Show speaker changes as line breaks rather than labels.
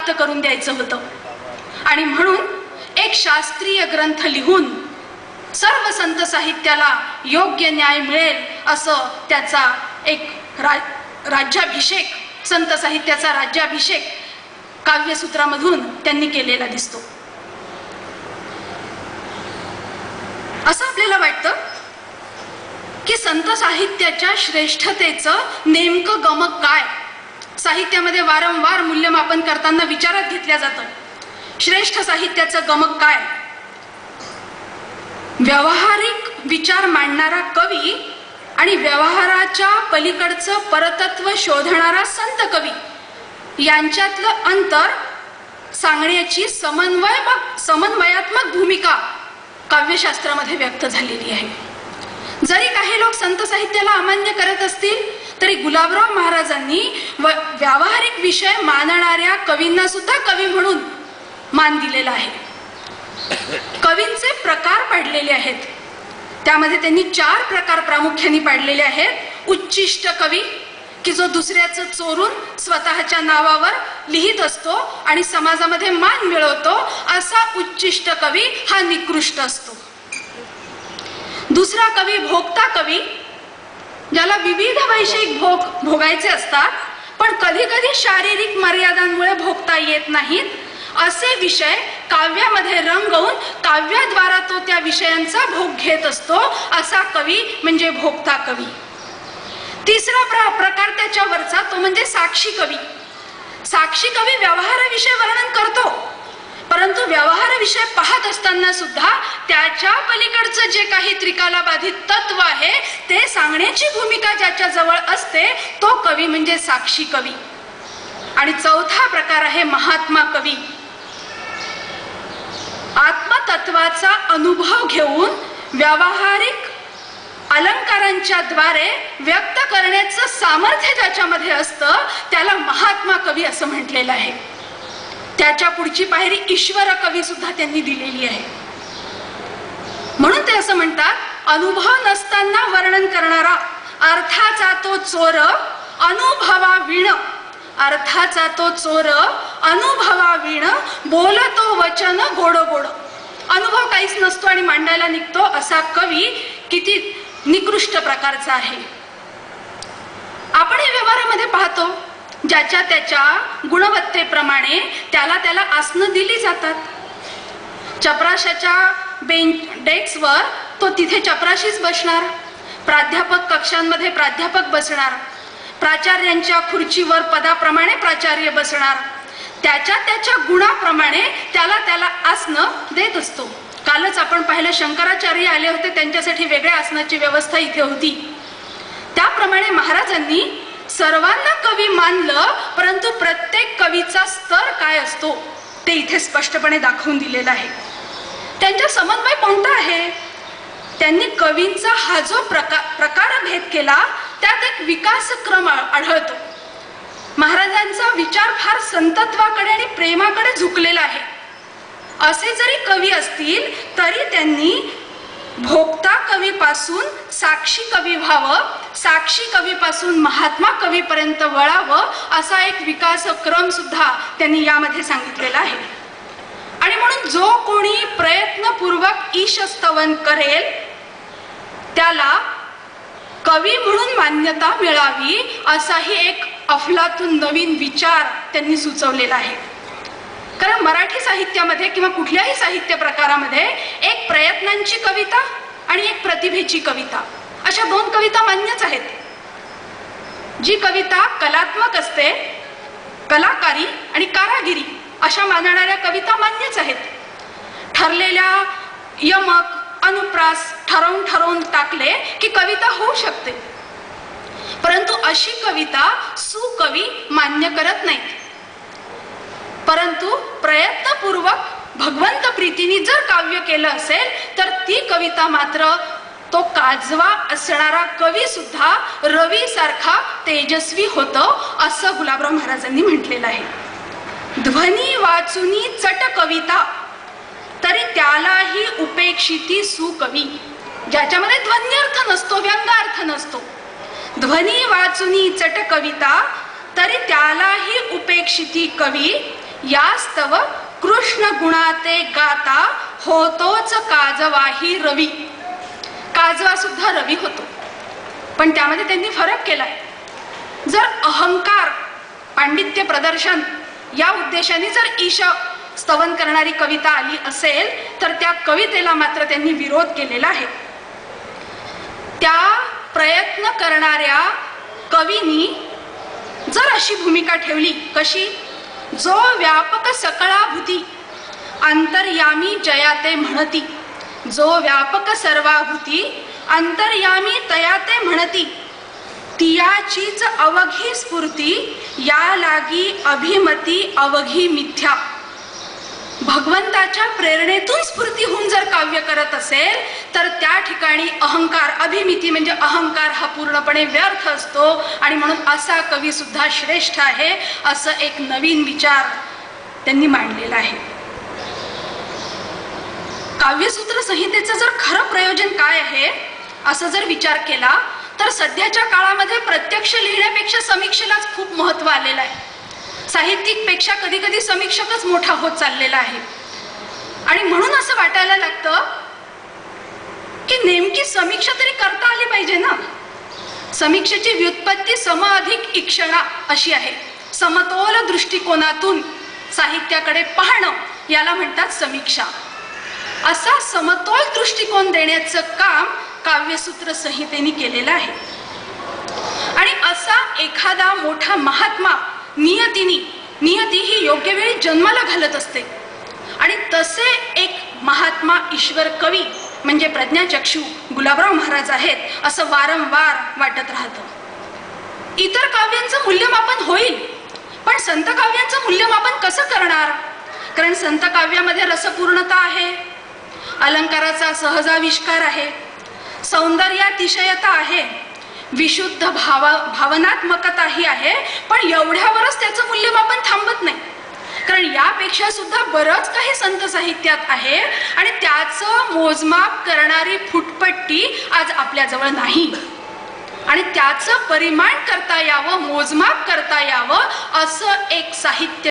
प्राप्त करून द्यायचं होतं आणि म्हणून एक शास्त्रीय ग्रंथ लिहून सर्व संत साहित्याला योग्य न्याय मिळेल असं त्याचा एक राज्याभिषेक, संत साहित्याचा राज्याभिषेक काव्यसूत्रामधून त्यांनी केलेला दिसतो. असं आपल्याला वाटतं की संत साहित्याच्या श्रेष्ठतेचं नेमकं गमक काय. साहित्यामध्ये वारंवार मूल्यमापन करताना विचारात घेतल्या जातं श्रेष्ठ साहित्याचं गमक काय. व्यावहारिक विचार मांडणारा कवी आणि व्यवहाराच्या पलीकडचं परतत्व शोधणारा संत कवी यांच्यातलं अंतर सांगण्याची समन्वयात्मक भूमिका काव्यशास्त्रामध्ये व्यक्त झालेली आहे. जरी काही लोक संत साहित्याला अमान्य करत असतील तरी गुलाबराव महाराजांनी व्यावहारिक विषय मानणाऱ्या कवींना सुद्धा कवी म्हणून मान दिलेला आहे. कवींचे प्रकार पाडलेले आहेत. त्यामध्ये त्यांनी 4 प्रकार प्रामुख्याने पाडलेले आहेत. उच्चिष्ट कवी की जो दुसऱ्याचं चोरून स्वतःच्या नावावर लिहित असतो आणि समाजामध्ये मान मिळवतो, असा उच्चिष्ट कवी हा निकृष्ट असतो. दुसरा कवी भोगता कवी, ज्याला विविध वैश्विक भोग भोगायचे असतात पण कधी कधी शारीरिक मर्यादांमुळे भोगता येत नाहीत, असे विषय काव्यामध्ये रंगवून काव्याद्वारा तो त्या विषयांचा भोग घेत असतो, असा कवी म्हणजे भोगता कवी. तिसरा प्रकार त्याच्यावरचा तो म्हणजे साक्षी कवी. साक्षी कवी व्यवहाराविषयी वर्णन करतो, परंतु व्यवहाराविषयी पाहत असताना सुद्धा त्याच्या पलीकडचं जे काही त्रिकालाबाधित तत्व आहे ते सांगण्याची भूमिका ज्याच्या जवळ असते तो कवी म्हणजे साक्षी कवी. आणि चौथा प्रकार आहे महात्मा कवी. आत्मतत्वाचा अनुभव घेऊन व्यावहारिक अलंकारांच्या द्वारे व्यक्त करण्याचं सामर्थ्य ज्याच्यामध्ये असतं त्याला महात्मा कवी असं म्हटलेलं आहे. त्याच्या पुढची पायरी ईश्वर कवी सुद्धा त्यांनी दिलेली आहे. म्हणून ते असं म्हणतात, अनुभव नसताना वर्णन करणारा अर्थाचा तो चोर अनुभवा विण, अर्थाचा तो चोर अनुभवा विण, बोलतो वचन गोड गोड. अनुभव काहीच नसतो आणि मांडायला निघतो असा कवी किती निकृष्ट प्रकारचा आहे. आपण हे व्यवहारामध्ये पाहतो, ज्याच्या त्याच्या गुणवत्तेप्रमाणे त्याला आसनं दिली जातात. चपराशाच्या डेस्कवर तो तिथे चपराशीच बसणार, प्राध्यापक कक्षांमध्ये प्राध्यापक बसणार, प्राचार्यांच्या खुर्चीवर पदाप्रमाणे प्राचार्य बसणार. त्याच्या गुणाप्रमाणे त्याला आसनं देत असतो. कालच आपण पाहिलं शंकराचार्य आले होते, त्यांच्यासाठी वेगळ्या आसनाची व्यवस्था इथे होती. त्याप्रमाणे महाराजांनी सर्वांना कवी मानलं, परंतु प्रत्येक कवीचा स्तर काय असतो ते इथे स्पष्टपणे दाखवून दिलेला आहे. त्यांचा समन्वय कोणता आहे? त्यांनी कवींचा हा जो प्रकारभेद केला त्यात एक विकासक्रम आढळतो. महाराजांचा विचार फार संतत्वाकडे आणि प्रेमाकडे झुकलेला आहे. असे जरी कवी असतील तरी त्यांनी भोक्ता कवीपासून साक्षी कवी व्हावं, साक्षी कवीपासून महात्मा कवीपर्यंत वळावं, असा एक विकासक्रम सुद्धा त्यांनी यामध्ये सांगितलेला आहे. आणि म्हणून जो कोणी प्रयत्नपूर्वक ईशस्तवन करेल त्याला कवी म्हणून मान्यता मिळावी, असाही एक अफलातून नवीन विचार त्यांनी सुचवलेला आहे. कारण मराठी साहित्यामध्ये किंवा कुठल्याही साहित्य प्रकारामध्ये एक प्रयत्नांची कविता आणि एक प्रतिभेची कविता अशा 2 कविता मान्यच आहेत. जी कविता कलात्मक असते, कलाकारी आणि कारागिरी अशा मानणाऱ्या कविता मान्यच आहेत. ठरलेल्या यमक अनुप्रास ठरवून टाकले की कविता होऊ शकते, परंतु अशी कविता सुकवी मान्य करत नाहीत. परंतु प्रयत्नपूर्वक भगवंत प्रीतीने जर काव्य केलं असेल तर ती कविता मात्र तो काजवा असणारा कवी सुद्धा रवी सारखा तेजस्वी होतो, असं गुलाबराव महाराजांनी म्हटलेलं आहे. ध्वनी वाचुनी चट कविता तरी त्यालाही उपेक्षिती सुकवी. ज्याच्यामध्ये ध्वन्यर्थ नसतो, व्यंगार्थ नसतो, ध्वनी वाचुनी चट कविता तरी त्यालाही उपेक्षिती कवी. यास्तव कृष्ण गुणाते गाता होतोच काजवाही रवी. काजवा सुद्धा रवी होतो, पण त्यामध्ये त्यांनी फरक केलाय. जर अहंकार, पांडित्य प्रदर्शन या उद्देशाने जर ईश स्तवन करणारी कविता आली असेल तर त्या कवितेला मात्र त्यांनी विरोध केलेला आहे. त्या प्रयत्न करणाऱ्या कवीनी जर अशी भूमिका ठेवली, कशी? जो व्यापक सकळाभूती अंतर्यामी जयाते म्हणती. जो व्यापक सर्वाभूती अंतर्यामी तयाते म्हणती. तियाचीच अवघी स्फूर्ती या लागी अभिमती अवघी मिथ्या. भगवंताच्या प्रेरणेतून स्फूर्ती होऊन जर काव्य करत असेल तर त्या ठिकाणी अहंकार, अभिमिती म्हणजे अहंकार हा पूर्णपणे व्यर्थ असतो. आणि म्हणून असा कवी सुद्धा श्रेष्ठ आहे, असं एक नवीन विचार त्यांनी मांडलेला आहे. काव्यसूत्र संहितेचं जर खरं प्रयोजन काय आहे असं जर विचार केला तर सध्याच्या काळामध्ये प्रत्यक्ष लिहिण्यापेक्षा समीक्षेलाच खूप महत्व आलेलं आहे. साहित्यिक पेक्षा कधी कधी समीक्षकच मोठा होत चाललेला आहे. आणि म्हणून असं वाटायला लागतं की नेमकी समीक्षा तरी करता आली पाहिजे ना. समीक्षेची व्युत्पत्ती सम अधिक ईक्षणा अशी आहे. समतोल दृष्टिकोनातून साहित्याकडे पाहणं याला म्हणतात समीक्षा. असा समतोल दृष्टिकोन देण्याचं काम काव्यसूत्र संहितेने केलेलं आहे. आणि असा एखादा मोठा महात्मा नियती ही योग्य वेळी जन्माला घालत असते. आणि तसे एक महात्मा ईश्वर कवी म्हणजे प्रज्ञाचक्षू गुलाबराव महाराज आहेत असं वारंवार वाटत राहतं. इतर काव्यांचं मूल्यमापन होईल, पण संत काव्यांचं मूल्यमापन कसं करणार? कारण संत काव्यामध्ये रसपूर्णता आहे, अलंकाराचा सहजाविष्कार आहे, सौंदर्यातिशयता आहे, विशुद्ध भावनात्मकताही आहे. पण एवढ्यावरच त्याचं मूल्यमापन थांबत नाही, कारण यापेक्षा सुद्धा बरंच काही संत साहित्यात आहे आणि त्याचं मोजमाप करणारी फुटपट्टी आज आपल्याजवळ नाही. आणि त्याचं परिमाण करता यावं, मोजमाप करता यावं असं एक साहित्य